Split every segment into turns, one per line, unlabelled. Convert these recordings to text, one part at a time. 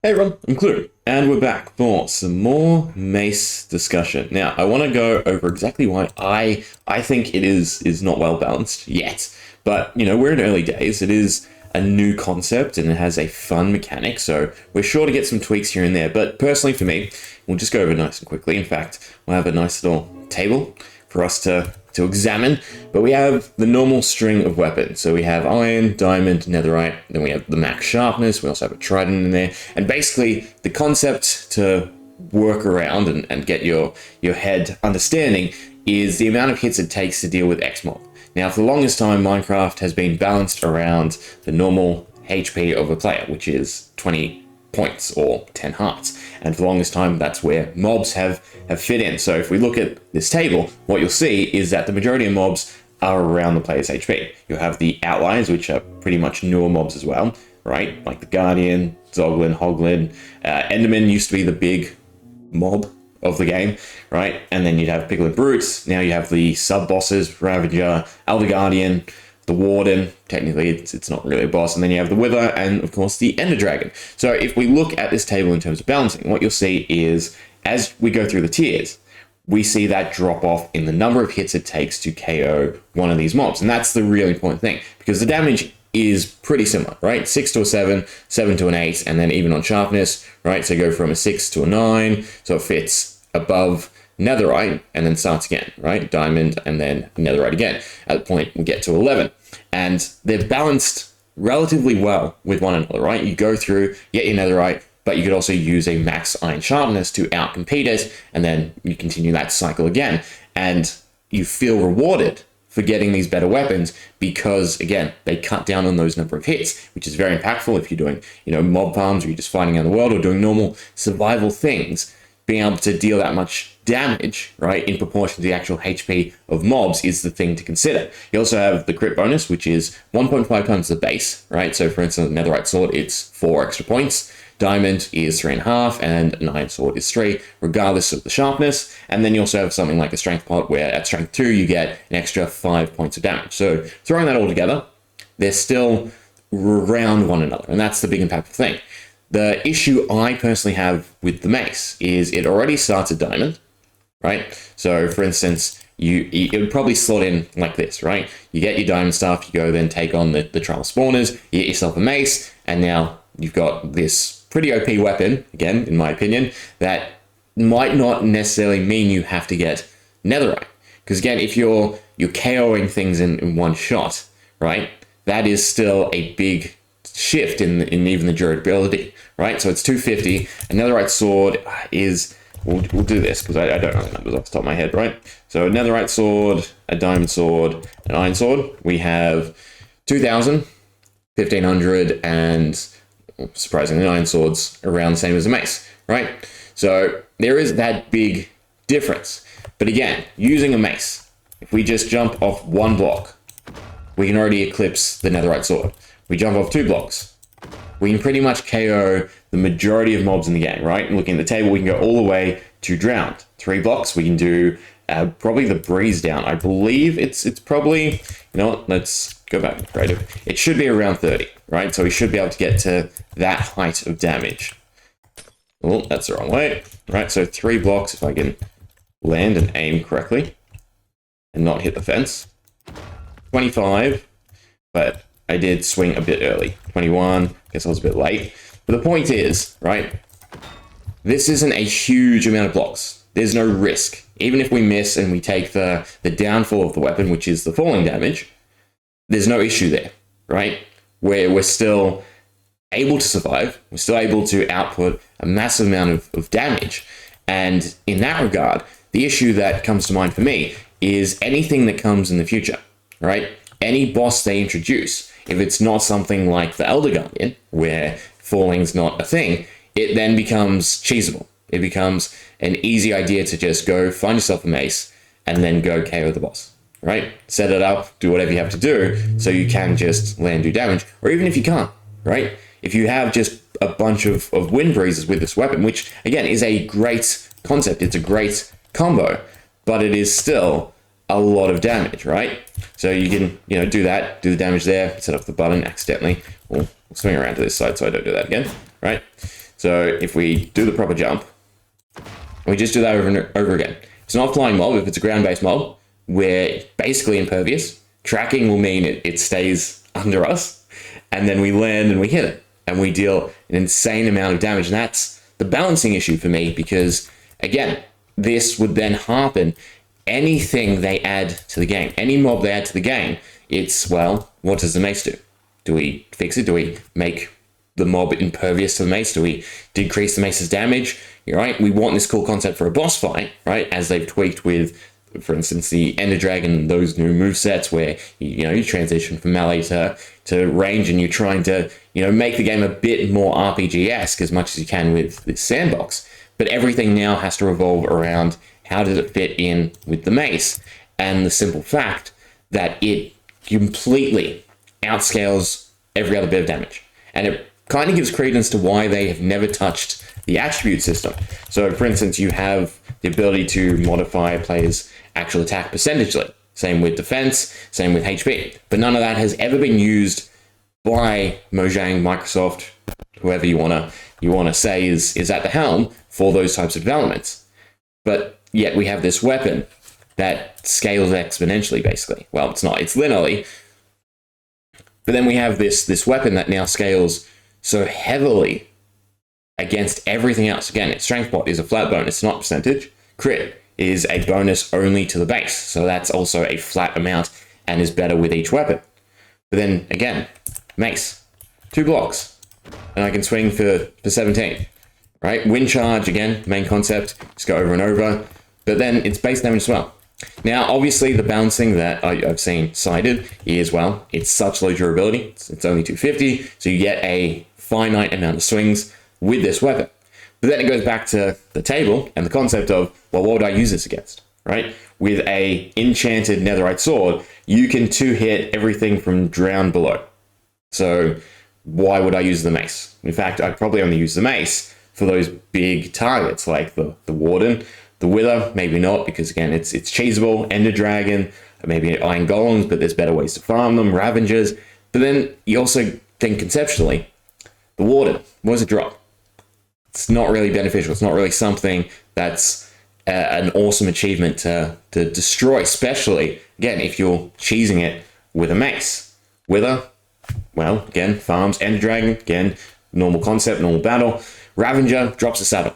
Hey everyone, I'm Klloo, and we're back for some more Mace discussion. Now, I want to go over exactly why I think it is not well balanced yet, but we're in early days. It is a new concept and it has a fun mechanic, so we're sure to get some tweaks here and there. But personally, for me, we'll just go over nice and quickly. In fact, we'll have a nice little table for us to examine, but we have the normal string of weapons. So we have iron, diamond, netherite, then we have the max sharpness, we also have a trident in there, and basically the concept to work around and get your head understanding is the amount of hits it takes to deal with X mob. Now, for the longest time, Minecraft has been balanced around the normal HP of a player, which is 20 points or 10 hearts, and for the longest time that's where mobs have fit in. So if we look at this table, what you'll see is that the majority of mobs are around the player's HP. You'll have the outliers, which are pretty much newer mobs as well, right? Like the Guardian, Zoglin, Hoglin, Enderman used to be the big mob of the game, right? And then you'd have Piglin Brutes. Now you have the sub-bosses, Ravager, Elder Guardian, the Warden. Technically it's not really a boss, and then you have the Wither and of course the Ender Dragon. So if we look at this table in terms of balancing, what you'll see is as we go through the tiers, we see that drop off in the number of hits it takes to KO one of these mobs. And that's the really important thing, because the damage is pretty similar, right? 6 to a 7, 7 to an 8, and then even on sharpness, right? So go from a 6 to a 9, so it fits above netherite and then starts again, right? Diamond and then netherite again. At the point we get to 11. And they're balanced relatively well with one another, right? You go through, get your netherite, but you could also use a max iron sharpness to outcompete it, and then you continue that cycle again. And you feel rewarded for getting these better weapons because, again, they cut down on those number of hits, which is very impactful if you're doing, mob farms, or you're just fighting in the world or doing normal survival things. Being able to deal that much damage, right, in proportion to the actual HP of mobs is the thing to consider. You also have the crit bonus, which is 1.5 times the base, right? So for instance, netherite sword, it's 4 extra points. Diamond is 3.5, and an iron sword is 3, regardless of the sharpness. And then you also have something like a strength pot, where at strength 2, you get an extra 5 points of damage. So throwing that all together, they're still around one another, and that's the big impactful thing. The issue I personally have with the Mace is it already starts at diamond, right? So for instance, it would probably slot in like this, right? You get your diamond stuff, you go then take on the trial spawners, you get yourself a Mace, and now you've got this pretty OP weapon, again, in my opinion, that might not necessarily mean you have to get netherite. Because again, if you're KOing things in one shot, right, that is still a big shift in even the durability, right? So it's 250. A netherite sword is, we'll do this because I don't know the numbers off the top of my head, right? So a netherite sword, a diamond sword, an iron sword, we have 2,000, 1,500, and surprisingly, iron swords around the same as a mace, right? So there is that big difference. But again, using a mace, if we just jump off one block, we can already eclipse the netherite sword. We jump off 2 blocks, we can pretty much KO the majority of mobs in the game, right? And looking at the table, we can go all the way to drowned. 3 blocks, we can do probably the breeze down. I believe it's probably, let's go back to creative. It should be around 30, right? So we should be able to get to that height of damage. Oh, that's the wrong way, right? So 3 blocks, if I can land and aim correctly and not hit the fence. 25, but I did swing a bit early. 21, guess I was a bit late. But the point is, right, this isn't a huge amount of blocks. There's no risk. Even if we miss and we take the downfall of the weapon, which is the falling damage, there's no issue there, right? Where we're still able to survive. We're still able to output a massive amount of damage. And in that regard, the issue that comes to mind for me is anything that comes in the future, right? Any boss they introduce, if it's not something like the Elder Guardian, where falling's not a thing, it then becomes cheesable. It becomes an easy idea to just go find yourself a mace and then go KO the boss, right? Set it up, do whatever you have to do so you can just land do damage, or even if you can't, right? If you have just a bunch of wind breezes with this weapon, which again is a great concept, it's a great combo, but it is still a lot of damage, right? So you can, do that, do the damage there, set up the button accidentally. We'll swing around to this side so I don't do that again, right? So if we do the proper jump, we just do that over and over again. It's an offline mob. If it's a ground-based mob, we're basically impervious. Tracking will mean it stays under us, and then we land and we hit it, and we deal an insane amount of damage. And that's the balancing issue for me, because, again, this would then harpen anything they add to the game. Any mob they add to the game, it's, well, what does the mace do? Do we fix it? Do we make the mob impervious to the mace? Do we decrease the mace's damage? Right? We want this cool concept for a boss fight, right? As they've tweaked with, for instance, the Ender Dragon and those new movesets where, you transition from melee to range, and you're trying to, make the game a bit more RPG-esque as much as you can with this sandbox. But everything now has to revolve around how does it fit in with the mace, and the simple fact that it completely outscales every other bit of damage. And it kind of gives credence to why they have never touched the attribute system. So, for instance, you have the ability to modify a player's actual attack percentagely. Same with defense, same with HP. But none of that has ever been used by Mojang, Microsoft, whoever you wanna say is at the helm for those types of developments. But yet we have this weapon that scales exponentially, basically. Well, it's not, it's linearly. But then we have this weapon that now scales so heavily against everything else. Again, its strength bot is a flat bonus, not percentage. Crit is a bonus only to the base, so that's also a flat amount and is better with each weapon. But then again, mace, 2 blocks, and I can swing for 17, right? Wind charge, again, main concept, just go over and over, but then it's base damage as well. Now, obviously, the balancing that I've seen cited is, well, it's such low durability, it's only 250, so you get a finite amount of swings with this weapon. But then it goes back to the table and the concept of, well, what would I use this against, right? With a enchanted netherite sword, you can 2-hit everything from drown below. So why would I use the mace? In fact, I'd probably only use the mace for those big targets like the warden, the wither, maybe not, because again, it's cheesable, ender dragon, maybe iron golems, but there's better ways to farm them, ravengers. But then you also think conceptually, the warden, what does it drop? It's not really beneficial. It's not really something that's an awesome achievement to destroy, especially, again, if you're cheesing it with a mace. Wither, well, again, farms. Ender Dragon, again, normal concept, normal battle. Ravenger drops a saddle.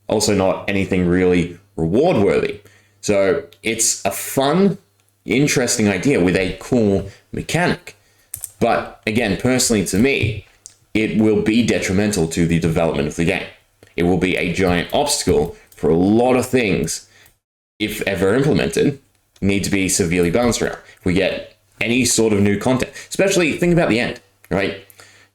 Also not anything really reward-worthy. So it's a fun, interesting idea with a cool mechanic. But again, personally to me, it will be detrimental to the development of the game. It will be a giant obstacle for a lot of things, if ever implemented, need to be severely balanced around. If we get any sort of new content, especially think about the end, right?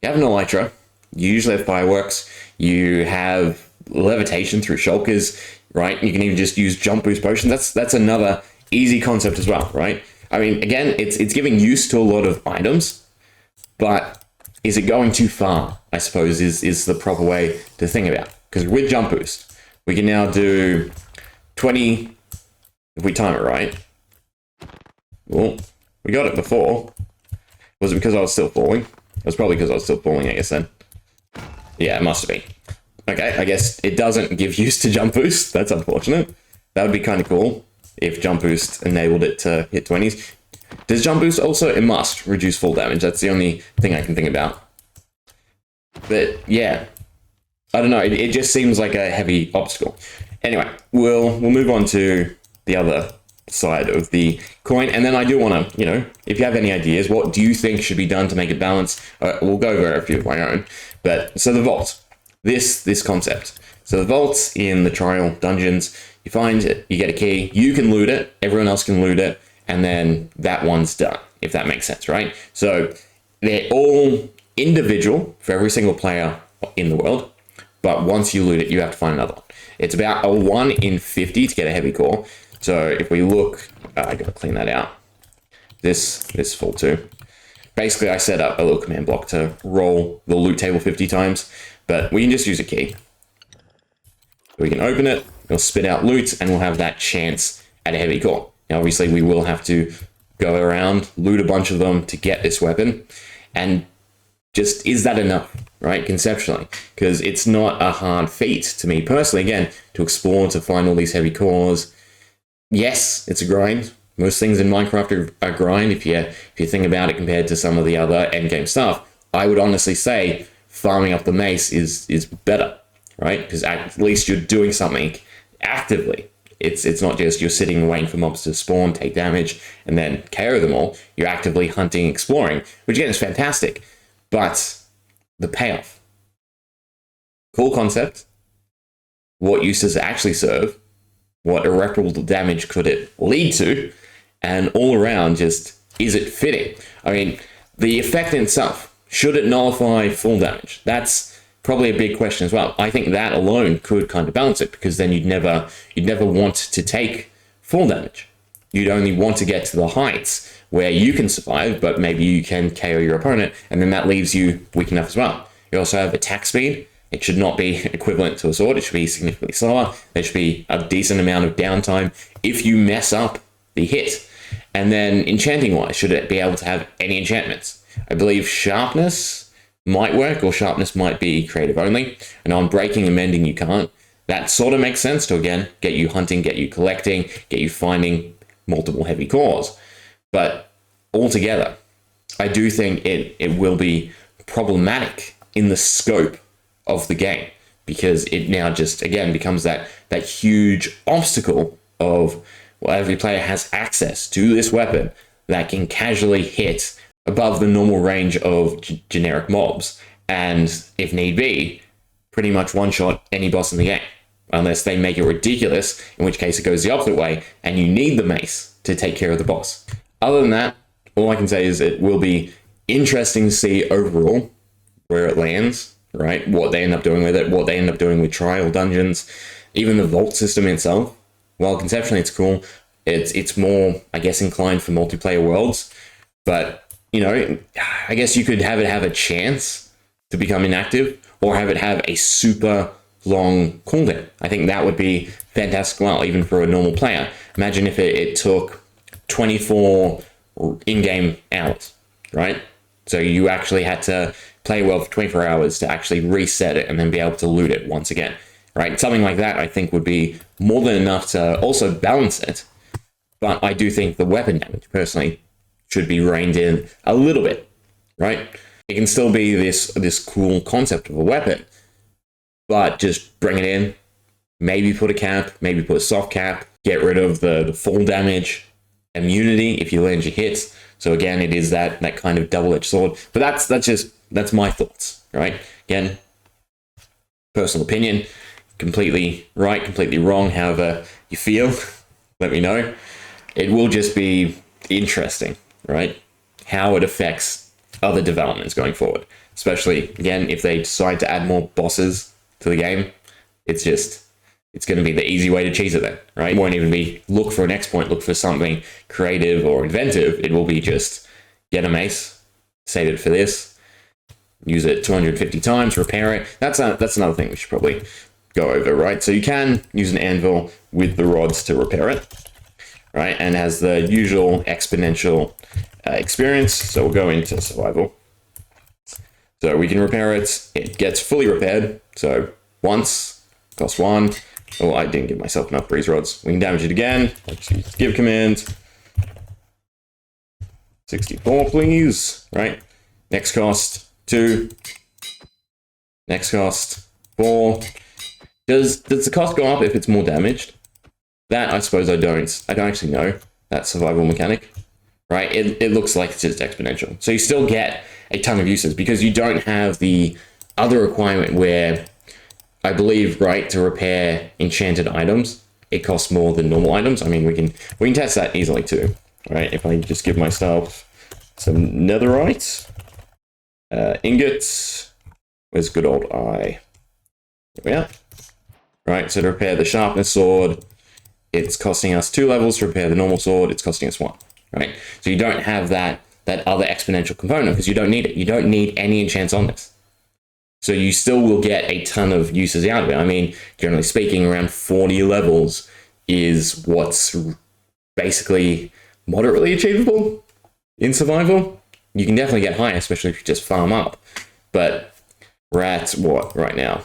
You have an elytra, you usually have fireworks, you have levitation through shulkers, right? You can even just use jump boost potions. That's another easy concept as well, right? I mean, again, it's giving use to a lot of items, but is it going too far, I suppose, is the proper way to think about. Because with jump boost, we can now do 20, if we time it right. Well, we got it before. Was it because I was still falling? It was probably because I was still falling, I guess, then. Yeah, it must have been. Okay, I guess it doesn't give use to jump boost. That's unfortunate. That would be kind of cool if jump boost enabled it to hit 20s. Does jump boost also? It must reduce fall damage. That's the only thing I can think about. But yeah, I don't know. It just seems like a heavy obstacle. Anyway, we'll move on to the other side of the coin. And then I do want to, if you have any ideas, what do you think should be done to make it balanced? We'll go over a few of my own. But so the vault, this concept. So the vaults in the trial dungeons, you find it, you get a key, you can loot it, everyone else can loot it, and then that one's done, if that makes sense, right? So they're all individual for every single player in the world, but once you loot it, you have to find another one. It's about a 1 in 50 to get a heavy core. So if we look, I gotta clean that out. This full too. Basically, I set up a little command block to roll the loot table 50 times, but we can just use a key. We can open it, it'll spit out loot, and we'll have that chance at a heavy core. Now, obviously, we will have to go around, loot a bunch of them to get this weapon. And just, is that enough, right, conceptually? Because it's not a hard feat to me personally, again, to explore, to find all these heavy cores. Yes, it's a grind. Most things in Minecraft are grind if you think about it compared to some of the other endgame stuff. I would honestly say farming up the mace is better, right? Because at least you're doing something actively. It's not just you're sitting waiting for mobs to spawn, take damage, and then KO them all. You're actively hunting, exploring, which again is fantastic. But the payoff. Cool concept. What use does it actually serve? What irreparable damage could it lead to? And all around, just, is it fitting? I mean, the effect in itself, should it nullify full damage? That's probably a big question as well. I think that alone could kind of balance it, because then you'd never want to take full damage. You'd only want to get to the heights where you can survive, but maybe you can KO your opponent, and then that leaves you weak enough as well. You also have attack speed. It should not be equivalent to a sword. It should be significantly slower. There should be a decent amount of downtime if you mess up the hit. And then enchanting-wise, should it be able to have any enchantments? I believe sharpness might work, or sharpness might be creative only. And on breaking and mending, you can't. That sort of makes sense to, again, get you hunting, get you collecting, get you finding multiple heavy cores. But altogether, I do think it will be problematic in the scope of the game, because it now just, again, becomes that huge obstacle of, well, every player has access to this weapon that can casually hit above the normal range of generic mobs, and if need be, pretty much one-shot any boss in the game, unless they make it ridiculous, in which case it goes the opposite way, and you need the mace to take care of the boss. Other than that, all I can say is it will be interesting to see overall where it lands, right? What they end up doing with it, what they end up doing with trial dungeons, even the vault system itself. While conceptually it's cool, it's more, I guess, inclined for multiplayer worlds. But, you know, I guess you could have it have a chance to become inactive, or have it have a super long cooldown. I think that would be fantastic, well, even for a normal player. Imagine if it took 24 in-game hours, right? So you actually had to play well for 24 hours to actually reset it and then be able to loot it once again, right? Something like that, I think, would be more than enough to also balance it. But I do think the weapon damage, personally, should be reined in a little bit, right? It can still be this cool concept of a weapon, but just bring it in, maybe put a cap, maybe put a soft cap, get rid of the full damage, immunity if you land your hits. So again, it is that kind of double-edged sword. But that's my thoughts, right? Again, personal opinion, completely right, completely wrong, however you feel, let me know. It will just be interesting, right? How it affects other developments going forward. Especially, again, if they decide to add more bosses to the game, it's going to be the easy way to cheese it then, right? It won't even be look for an exploit, look for something creative or inventive. It will be just get a mace, save it for this, use it 250 times, repair it. That's another thing we should probably go over, right? So you can use an anvil with the rods to repair it, right? And has the usual exponential experience. So we'll go into survival. So we can repair it. It gets fully repaired. So once, cost 1. Oh, I didn't give myself enough breeze rods. We can damage it again. Let's use give command. 64, please. Right. Next cost 2. Next cost 4. Does the cost go up if it's more damaged? That, I suppose, I don't actually know that survival mechanic. Right. It looks like it's just exponential. So you still get a ton of uses, because you don't have the other requirement where, I believe, right, to repair enchanted items, it costs more than normal items. I mean, we can test that easily too, right? If I just give myself some netherite, ingots, where's good old eye? There we are. Right, so to repair the sharpness sword, it's costing us 2 levels. To repair the normal sword, it's costing us 1, right? So you don't have that other exponential component, because you don't need it. You don't need any enchants on this. So you still will get a ton of uses out of it. I mean, generally speaking, around 40 levels is what's basically moderately achievable in survival. You can definitely get higher, especially if you just farm up. but we're at what right now?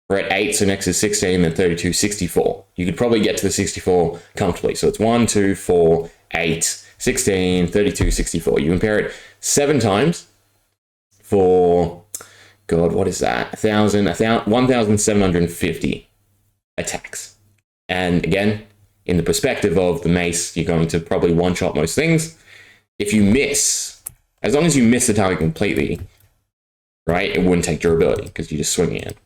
We're at 8, so next is 16, then 32, 64. You could probably get to the 64 comfortably. So it's 1, 2, 4, 8, 16, 32, 64. You compare it 7 times for, God, what is that? 1,750 attacks. And again, in the perspective of the mace, you're going to probably one-shot most things. If you miss, as long as you miss the target completely, right, it wouldn't take durability because you're just swinging it.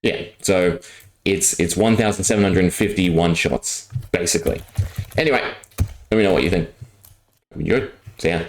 Yeah, so it's 1,750 one-shots, basically. Anyway, let me know what you think. Good? See ya.